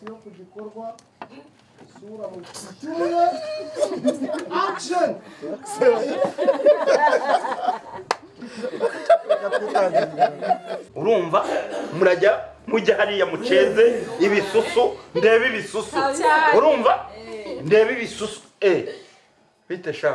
yo ku gikorwa isura mu cyuye action urumva murajya mujya hariya muceze ibisusu ndebe ibisusu urumva ndebe ibisusu bite sha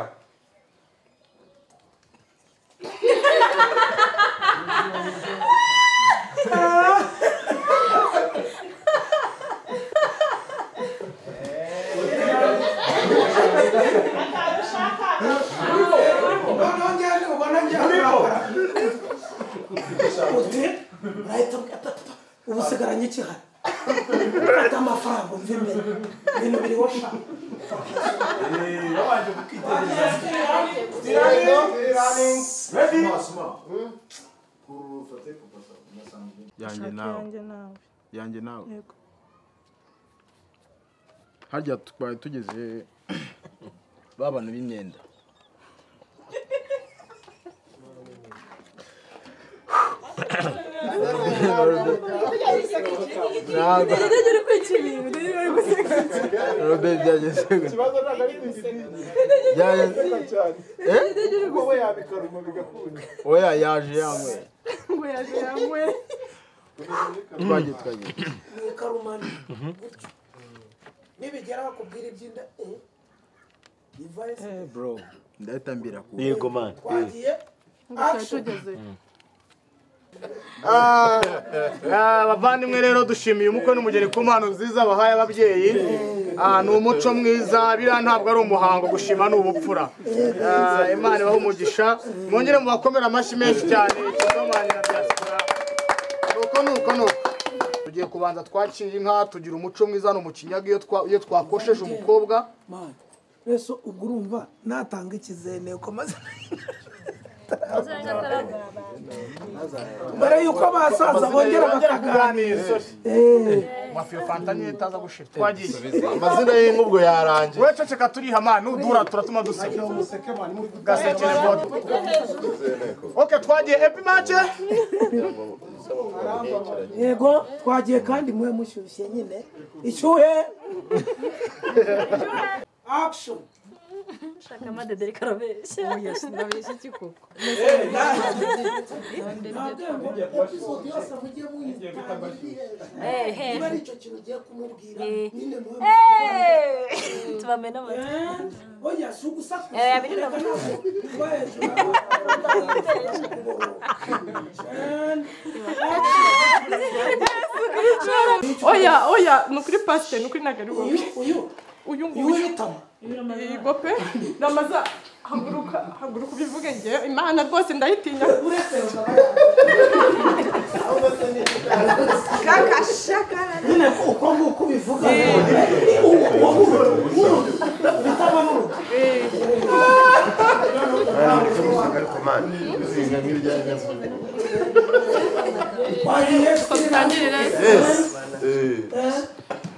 ubu sigaranye iki hano ufite amafaranga umva imbere ibintu biri washa yanjye nawe harya twari tugeze babana b'imyenda oya yaje yanywe twagiye karumani nibigera bakubwira iby'inda bro ndahita mbira ku yego man twagiye abavandimwe rero dushimiye umukwe n'umugeni ku mpano nziza bahaye ababyeyi ni umuco mwiza biriya ntabwo ari umuhango gushima ni ubupfura imana ibaha umugisha mwongere mubakomere amashyi menshi cyane ikidomanye na diaspora nuko tugiye kubanza twakira inka tugira umuco mwiza no mu kinyaga iyo twakosheje umukobwa mbese ubwo urumva natanga ikizene uko maze mbere yuko basaza bongera bakaganira mafiyo fanta niyo itaza gushira twagiye amazina y'inka ubwo yarangiye we ceceka turiha mani udura turatuma duseka gasekere bode okay twagiye epi match yego twagiye kandi mwe mushyushye nyine ishyuhe action shaka madederi karabeshya oya sinabeshya iki koko tubamena oya sugusaku oya nukuri pasite nukuri nagari wowe uyu nguyu igope namaza haguruka ubivuge ngewe imana rwose ndayitinya kakashakara nyine uko nguko ubivuga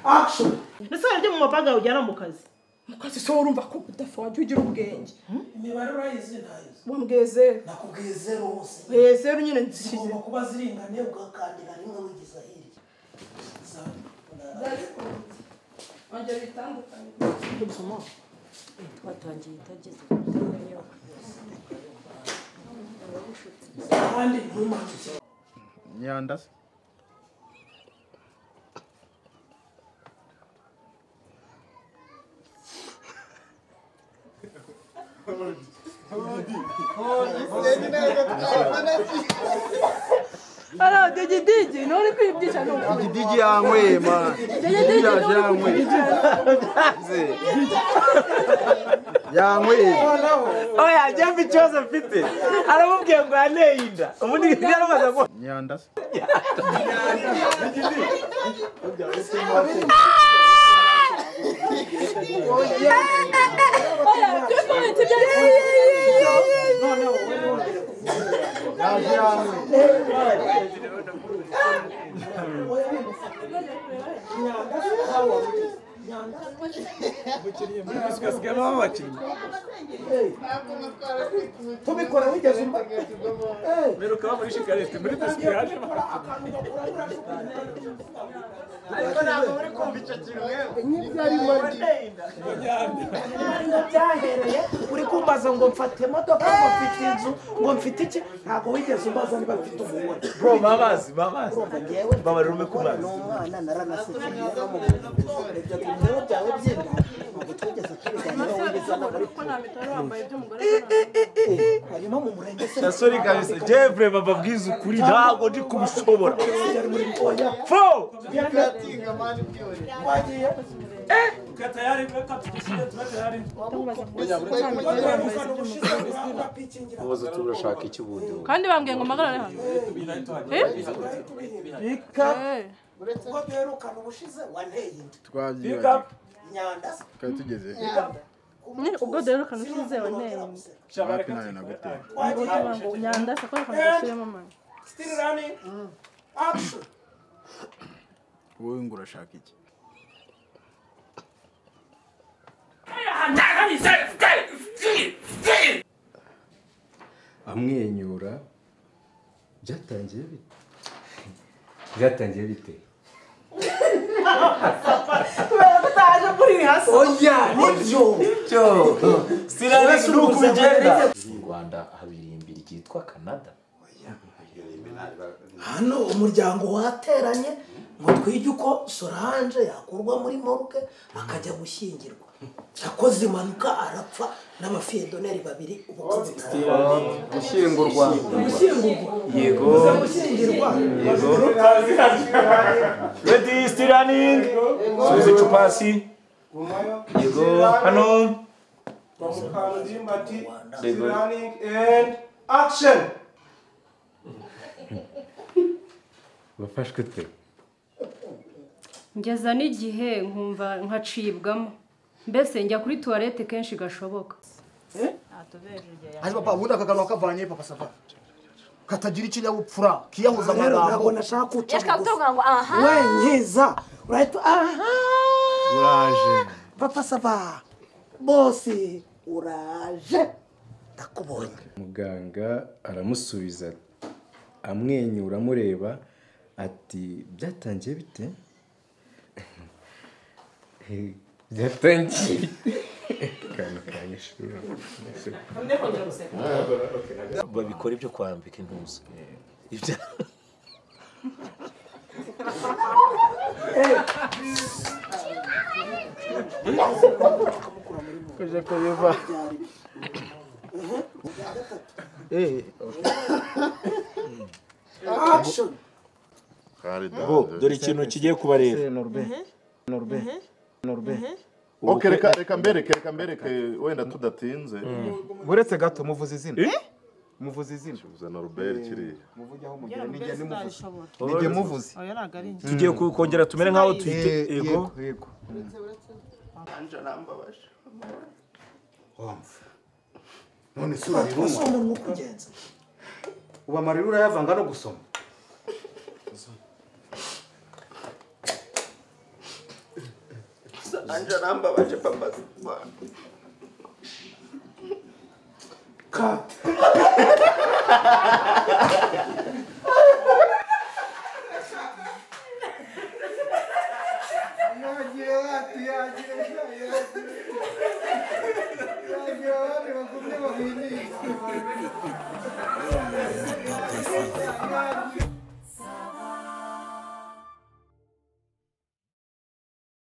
action ndetse ryo mu mapaga ujyana mu kazi so urumva ko udafa wajya ugira ubwenge imibare urayizi ntayo wambweze nakubwiye zero hose zero nyine nzishyize zigomba kuba ziringane ugakandira rimwe wigiza hirya wajya bitandukanye twatangiye itageze kandi ntumanukire nyandase ara digi none kwibyica no digi yanyweye man digi yanyweye yanyweye oya jambi cyose mfite aramubwiye ngo yaneye inda ubundi yaramaze ko nyandase Umukiriya muri bisi gasigamo abakinnyi. Tubikora wigeze umba. Meruka muri shikarete muri bisi yaje. ariko ntabwo muri kumva icyo kintu N'ibyari byahereye uri kumbaza ngo mfate imodoka ngo mfite inzu ngo mfite iki ntabwo wigeze umbaza niba mfite umugore. Bro babazi. Baba rume kubaza. N'umwana naranasetse no mu ibyo bintu byawe byinda ntabwo twigeze tubiganiraho wigeze amagara ko nta mitaro wambaye by'umugore hanyuma mu murenge se Sorry kabisa. Jevre bababwiza ukuri ntago ndi kubishobora. yari muri oya Fo! tinga mani byore wagiye Tayari weka tukishije tayari. Mubaze turashaka iki bundi? kandi bambwiye ngo mpagarare hano bika Eh. ubwo duherukana ubushize wanteye inda twagiye nyanda twari tugeze ubwo rero kanushize wanteye hafi nayo naguteye ngo nyanda sako kanushyiremo mama still running action wowe ngo urashaka iki amwenyura byatangiye bite oya nibyo Sirari nuko bigenda. mu Rwanda habirimbira ryitwa Canada hano umuryango wateranye ngo twige uko Solange yakurwa muri morgue akajya gushyingirwa yakoze impanuka arapfa n'abafiyedoneri babiri gushyingurwa yego gushyingirwa Ready, still running. Subiza icupa hasi. Yego, hano. Yego. bafashwe te ngeza n'igihe nkumva nkacibwamo mbese njya kuri toilette kenshi gashoboka aje papa ubundi akaganwa kavanye papa sava katagira ikinyabupfura kiyahuza rero ntabwo amagambo nashaka kuca yashaka kuvuga ngo aha we nkiza urahita aha uraje papa sava bosi uraje ndakubonye muganga aramusubiza amwenyura amureba ati byatangiye bite byatangiye kantu kanyishura Babikora ibyo kwambika impuzu. Ibyo kuje kubiva action Bo, dore ikintu kigiye kuba rero. norbe Okay, reka mbereke wenda tudatinze. Buretse gato muvuze izina. Muvuze izina. Uza Norbert kiriya. Muvujyaho mugera nijye nimuvuze. Nijye muvuze. Tugiye kongera tumere nkaho twite ego. yego Anja nambabaje. none sura rirumwa usoma no kugenza uba amarira urayavanga no gusoma Anja nambabaje papa. ka yagiye